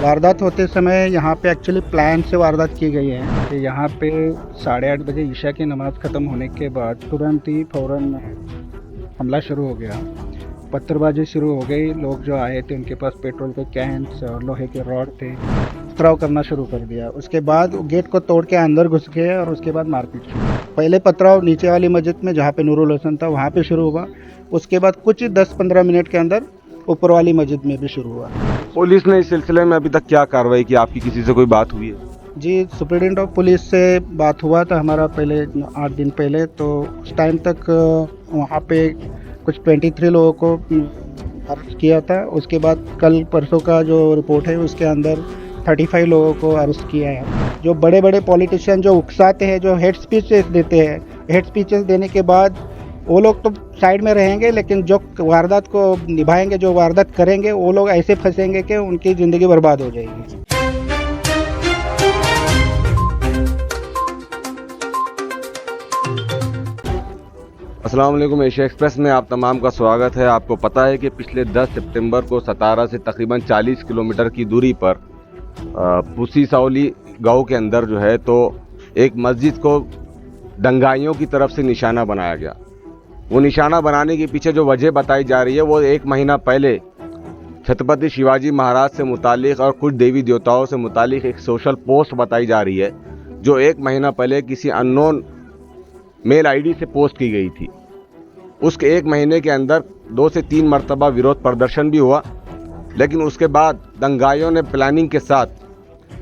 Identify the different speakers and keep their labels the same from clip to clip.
Speaker 1: वारदात होते समय यहाँ पे एक्चुअली प्लान से वारदात की गई है कि यहाँ पे 8:30 बजे ईशा की नमाज़ ख़त्म होने के बाद तुरंत ही फ़ौरन हमला शुरू हो गया। पत्थरबाजी शुरू हो गई। लोग जो आए थे उनके पास पेट्रोल के कैंस और लोहे के रॉड थे, पथराव करना शुरू कर दिया। उसके बाद गेट को तोड़ के अंदर घुस गए और उसके बाद मारपीट शुरू। पहले पथराव नीचे वाली मस्जिद में जहाँ पे नूरुल हसन था वहाँ पे शुरू हुआ। उसके बाद कुछ 10-15 मिनट के अंदर ऊपर वाली मस्जिद में भी शुरू हुआ।
Speaker 2: पुलिस ने इस सिलसिले में अभी तक क्या कार्रवाई की? आपकी किसी से कोई बात हुई है?
Speaker 1: जी, सुप्रिटेंडेंट ऑफ पुलिस से बात हुआ था हमारा पहले 8 दिन पहले। तो उस टाइम तक वहाँ पे कुछ 23 लोगों को अरेस्ट किया था। उसके बाद कल परसों का जो रिपोर्ट है उसके अंदर 35 लोगों को अरेस्ट किया है। जो बड़े बड़े पॉलिटिशियन जो उकसाते हैं, जो हेड स्पीचेस देते हैं, हेड स्पीचेस देने के बाद वो लोग तो साइड में रहेंगे, लेकिन जो वारदात को निभाएंगे, जो वारदात करेंगे, वो लोग ऐसे फंसेंगे कि उनकी ज़िंदगी बर्बाद हो जाएगी।
Speaker 2: अस्सलाम वालेकुम। एशिया एक्सप्रेस में आप तमाम का स्वागत है। आपको पता है कि पिछले 10 सितंबर को सतारा से तकरीबन 40 किलोमीटर की दूरी पर पुसी सावली गांव के अंदर जो है तो एक मस्जिद को दंगाइयों की तरफ से निशाना बनाया गया। वो निशाना बनाने के पीछे जो वजह बताई जा रही है वो 1 महीना पहले छत्रपति शिवाजी महाराज से मुतालिक और कुछ देवी देवताओं से मुतालिक एक सोशल पोस्ट बताई जा रही है, जो 1 महीना पहले किसी अननोन मेल आईडी से पोस्ट की गई थी। उसके 1 महीने के अंदर 2 से 3 मरतबा विरोध प्रदर्शन भी हुआ, लेकिन उसके बाद दंगाइयों ने प्लानिंग के साथ,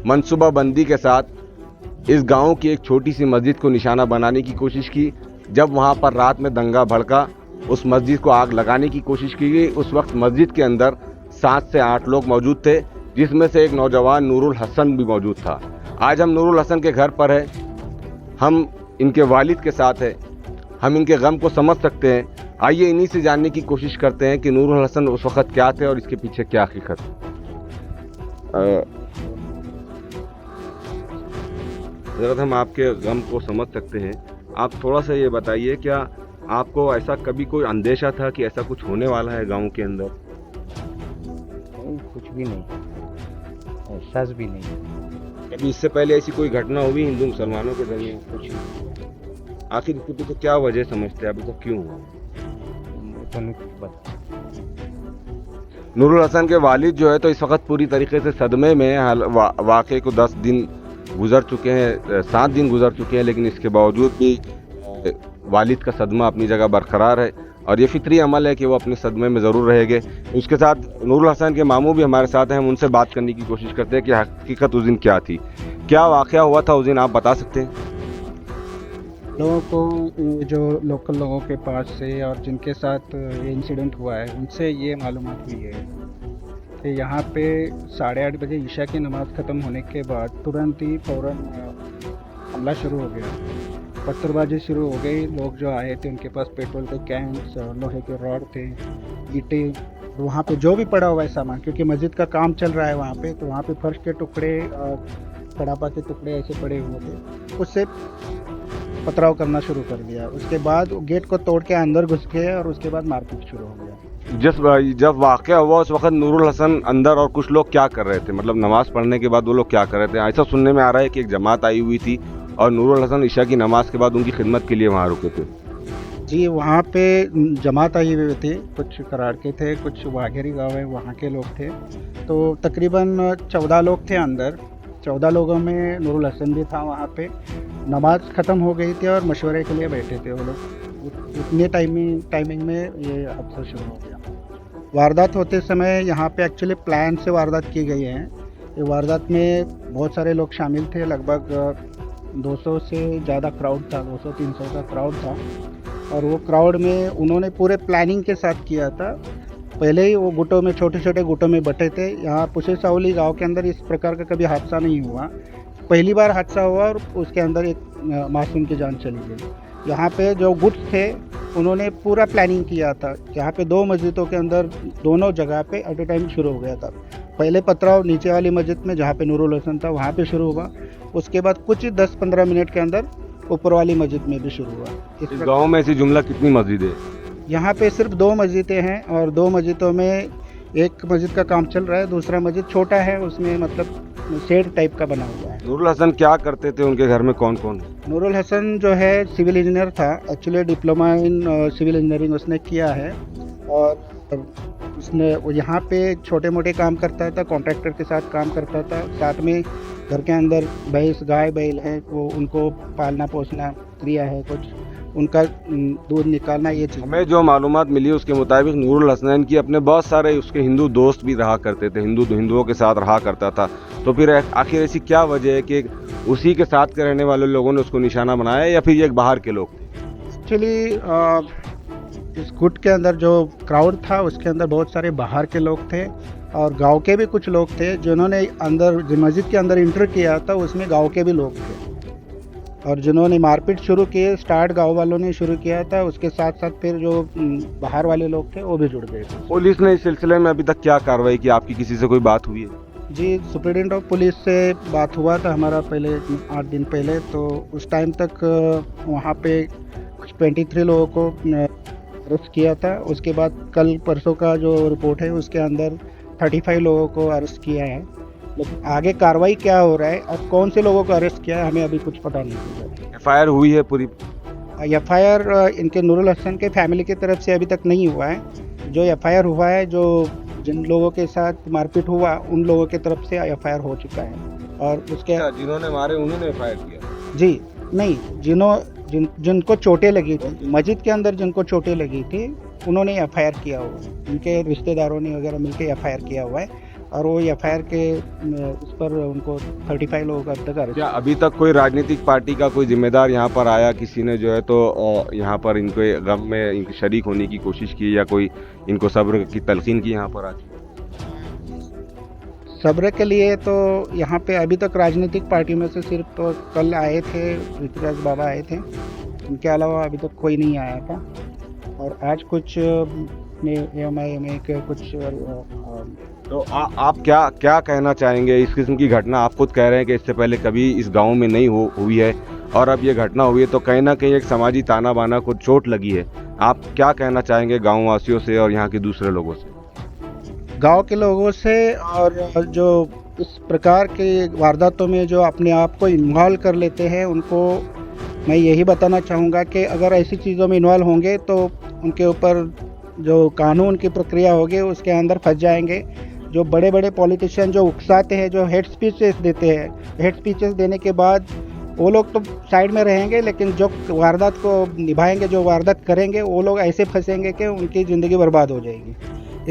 Speaker 2: मनसूबाबंदी के साथ इस गांव की एक छोटी सी मस्जिद को निशाना बनाने की कोशिश की। जब वहां पर रात में दंगा भड़का, उस मस्जिद को आग लगाने की कोशिश की गई। उस वक्त मस्जिद के अंदर 7 से 8 लोग मौजूद थे, जिसमें से एक नौजवान नूरुल हसन भी मौजूद था। आज हम नूरुल हसन के घर पर हैं, हम इनके वालिद के साथ हैं, हम इनके गम को समझ सकते हैं। आइए इन्हीं से जानने की कोशिश करते हैं कि नूरुल हसन उस वक्त क्या थे और इसके पीछे क्या हकीकत ज़रा हम आपके गम को समझ सकते हैं। आप थोड़ा सा ये बताइए, क्या आपको ऐसा कभी कोई अंदेशा था कि ऐसा कुछ होने वाला है गांव के अंदर?
Speaker 1: कुछ भी नहीं, एहसास भी नहीं।
Speaker 2: कभी इससे पहले ऐसी कोई घटना हुई हिंदू मुसलमानों के दरमियान? कुछ आखिर इसके पीछे क्या वजह समझते हैं? अभी तक क्यों हुआ? नूरुल हसन के वालिद जो है तो इस वक्त पूरी तरीके से सदमे में। वाक़े को 10 दिन गुजर चुके हैं, 7 दिन गुजर चुके हैं, लेकिन इसके बावजूद भी वालिद का सदमा अपनी जगह बरकरार है और ये फितरी अमल है कि वो अपने सदमे में ज़रूर रहेंगे। उसके साथ नूरुल हसन के मामू भी हमारे साथ हैं, हम उनसे बात करने की कोशिश करते हैं कि हकीकत उस दिन क्या थी, क्या वाक़या हुआ था उस दिन, आप बता सकते हैं?
Speaker 1: लोगों को, जो लोकल लोगों के पास से और जिनके साथ ये इंसिडेंट हुआ है, उनसे ये मालूमात हुई है कि यहाँ पे 8:30 बजे ईशा की नमाज़ ख़त्म होने के बाद तुरंत ही फ़ौरन हमला शुरू हो गया। पत्थरबाजी शुरू हो गई। लोग जो आए थे उनके पास पेट्रोल के कैंस और लोहे के रॉड थे, ईंटें, वहाँ पे जो भी पड़ा हुआ है सामान, क्योंकि मस्जिद का काम चल रहा है वहाँ पे, तो वहाँ पे फर्श के टुकड़े और कड़ापा के टुकड़े ऐसे पड़े हुए थे, उससे पथराव करना शुरू कर दिया। उसके बाद गेट को तोड़ के अंदर घुस गए और उसके बाद मारपीट शुरू हो गया।
Speaker 2: जब वाक़या हुआ उस वक्त नूरुल हसन अंदर और कुछ लोग क्या कर रहे थे? मतलब नमाज़ पढ़ने के बाद वो लोग क्या कर रहे थे? ऐसा सुनने में आ रहा है कि एक जमात आई हुई थी और नूरुल हसन ईशा की नमाज के बाद उनकी खिदमत के लिए वहाँ रुके थे।
Speaker 1: जी, वहाँ पे जमात आई हुई थी, कुछ कराड़ के थे, कुछ वाघेरी गाँव है वहाँ के लोग थे। तो तकरीबन 14 लोग थे अंदर। 14 लोगों में नूरुल हसन भी था। वहाँ पे नमाज ख़त्म हो गई थी और मशवरे के लिए बैठे थे वो लोग। उतने टाइमिंग में ये हादसा शुरू हो गया। वारदात होते समय यहाँ पे एक्चुअली प्लान से वारदात की गई है। ये वारदात में बहुत सारे लोग शामिल थे, लगभग 200 से ज़्यादा क्राउड था, 200-300 का क्राउड था। और वो क्राउड में उन्होंने पूरे प्लानिंग के साथ किया था। पहले ही वो गुटों में, छोटे छोटे गुटों में बटे थे। यहाँ पुसी सावली गाँव के अंदर इस प्रकार का कभी हादसा नहीं हुआ, पहली बार हादसा हुआ और उसके अंदर एक मासूम की जान चली गई। यहाँ पे जो गुट्स थे उन्होंने पूरा प्लानिंग किया था। यहाँ पे 2 मस्जिदों के अंदर दोनों जगह पे एट ए टाइम शुरू हो गया था। पहले पथराव नीचे वाली मस्जिद में जहाँ पे नूरुल हसन था वहाँ पे शुरू हुआ। उसके बाद कुछ 10-15 मिनट के अंदर ऊपर वाली मस्जिद में भी शुरू हुआ।
Speaker 2: इस गाँव में ऐसी जुमला कितनी मस्जिद है?
Speaker 1: यहाँ पे सिर्फ 2 मस्जिदें हैं और 2 मस्जिदों में एक मस्जिद का काम चल रहा है, दूसरा मस्जिद छोटा है, उसमें मतलब शेड टाइप का बना हुआ है।
Speaker 2: नूरुल हसन क्या करते थे, उनके घर में कौन कौन?
Speaker 1: नूरुल हसन जो है सिविल इंजीनियर था, actually diploma in civil engineering उसने किया है, और उसने वो यहाँ पे छोटे मोटे काम करता था, कॉन्ट्रैक्टर के साथ काम करता था, साथ में घर के अंदर भैंस गाय बैल है वो उनको पालना पोसना क्रिया है, कुछ उनका दूध निकालना, ये चीज़।
Speaker 2: हमें जो मालूमात मिली उसके मुताबिक नूरुल हसनैन की अपने बहुत सारे उसके हिंदू दोस्त भी रहा करते थे, हिंदुओं के साथ रहा करता था। तो फिर आखिर ऐसी क्या वजह है कि उसी के साथ के रहने वाले लोगों ने उसको निशाना बनाया, या फिर ये एक बाहर के लोग थे?
Speaker 1: एक्चुअली इस गुट के अंदर जो क्राउड था उसके अंदर बहुत सारे बाहर के लोग थे और गांव के भी कुछ लोग थे, जिन्होंने अंदर मस्जिद के अंदर इंटर किया था उसमें गांव के भी लोग थे, और जिन्होंने मारपीट शुरू किए स्टार्ट गांव वालों ने शुरू किया था, उसके साथ साथ फिर जो बाहर वाले लोग थे वो भी जुड़ गए थे।
Speaker 2: पुलिस ने इस सिलसिले में अभी तक क्या कार्रवाई की? आपकी किसी से कोई बात हुई है?
Speaker 1: जी, सुप्रिटेंडेंट ऑफ पुलिस से बात हुआ था हमारा पहले 8 दिन पहले, तो उस टाइम तक वहाँ पे कुछ 23 लोगों को अरेस्ट किया था। उसके बाद कल परसों का जो रिपोर्ट है उसके अंदर 35 लोगों को अरेस्ट किया है, लेकिन आगे कार्रवाई क्या हो रहा है और कौन से लोगों को अरेस्ट किया है हमें अभी कुछ पता नहीं चला।
Speaker 2: FIR हुई है पूरी?
Speaker 1: FIR इनके नूरुल हसन के फैमिली की तरफ से अभी तक नहीं हुआ है। जो FIR हुआ है, जो जिन लोगों के साथ मारपीट हुआ उन लोगों की तरफ से FIR हो चुका है, और उसके
Speaker 2: जिन्होंने मारे उन्होंने FIR किया?
Speaker 1: जी नहीं, जिनको चोटें लगी थी मस्जिद के अंदर, जिनको चोटें लगी थी उन्होंने FIR किया हुआ है, उनके रिश्तेदारों ने वगैरह मिलकर FIR किया हुआ है, और वो FIR के उस पर उनको 35 लोगों का अब तक अरेस्ट।
Speaker 2: क्या अभी तक कोई राजनीतिक पार्टी का कोई जिम्मेदार यहाँ पर आया, किसी ने जो है तो यहाँ पर इनके गम में इनके शरीक होने की कोशिश की, या कोई इनको सब्र की तलकीन की यहाँ पर आके?
Speaker 1: सब्र के लिए तो यहाँ पे अभी तक राजनीतिक पार्टी में से सिर्फ तो कल आए थे ऋतुराज बाबा आए थे, उनके अलावा अभी तक कोई नहीं आया था, और आज कुछ AMI के कुछ
Speaker 2: तो आप क्या कहना चाहेंगे? इस किस्म की घटना आप खुद कह रहे हैं कि इससे पहले कभी इस गांव में नहीं हुई है, और अब ये घटना हुई है, तो कहीं ना कहीं एक समाजी ताना बाना को चोट लगी है। आप क्या कहना चाहेंगे गाँव वासियों से और यहाँ के दूसरे लोगों से?
Speaker 1: गांव के लोगों से, और जो इस प्रकार के वारदातों में जो अपने आप को इन्वॉल्व कर लेते हैं उनको मैं यही बताना चाहूँगा कि अगर ऐसी चीज़ों में इन्वॉल्व होंगे तो उनके ऊपर जो कानून की प्रक्रिया होगी उसके अंदर फंस जाएंगे। जो बड़े बड़े पॉलिटिशियन जो उकसाते हैं, जो हेड स्पीचेस देते हैं, हेड स्पीचेस देने के बाद वो लोग तो साइड में रहेंगे, लेकिन जो वारदात को निभाएंगे, जो वारदात करेंगे, वो लोग ऐसे फंसेंगे कि उनकी ज़िंदगी बर्बाद हो जाएगी।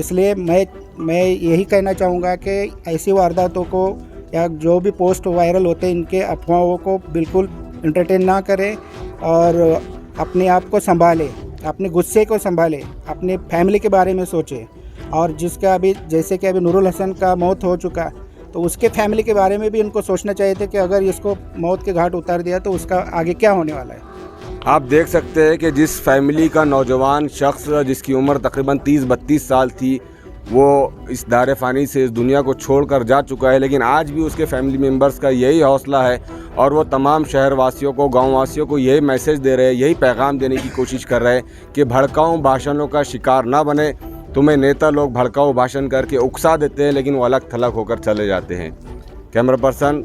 Speaker 1: इसलिए मैं यही कहना चाहूँगा कि ऐसी वारदातों को या जो भी पोस्ट वायरल होते हैं इनके अफवाहों को बिल्कुल एंटरटेन ना करें, और अपने आप को संभालें, अपने गुस्से को संभालें, अपने फैमिली के बारे में सोचें, और जिसका अभी जैसे कि अभी नूरुल हसन का मौत हो चुका, तो उसके फैमिली के बारे में भी उनको सोचना चाहिए था कि अगर इसको मौत के घाट उतार दिया तो उसका आगे क्या होने वाला है।
Speaker 2: आप देख सकते हैं कि जिस फैमिली का नौजवान शख्स जिसकी उम्र तकरीबन 30-32 साल थी, वो इस दारे फ़ानी से इस दुनिया को छोड़कर जा चुका है, लेकिन आज भी उसके फैमिली मेम्बर्स का यही हौसला है, और वो तमाम शहरवासियों को, गाँववासियों को यही मैसेज दे रहे हैं, यही पैगाम देने की कोशिश कर रहे हैं कि भड़काऊ भाषणों का शिकार ना बने। तुम्हें नेता लोग भड़काऊ भाषण करके उकसा देते हैं, लेकिन वो अलग थलग होकर चले जाते हैं। कैमरा पर्सन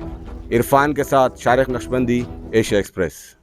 Speaker 2: इरफान के साथ शारिक नक्शबंदी, एशिया एक्सप्रेस।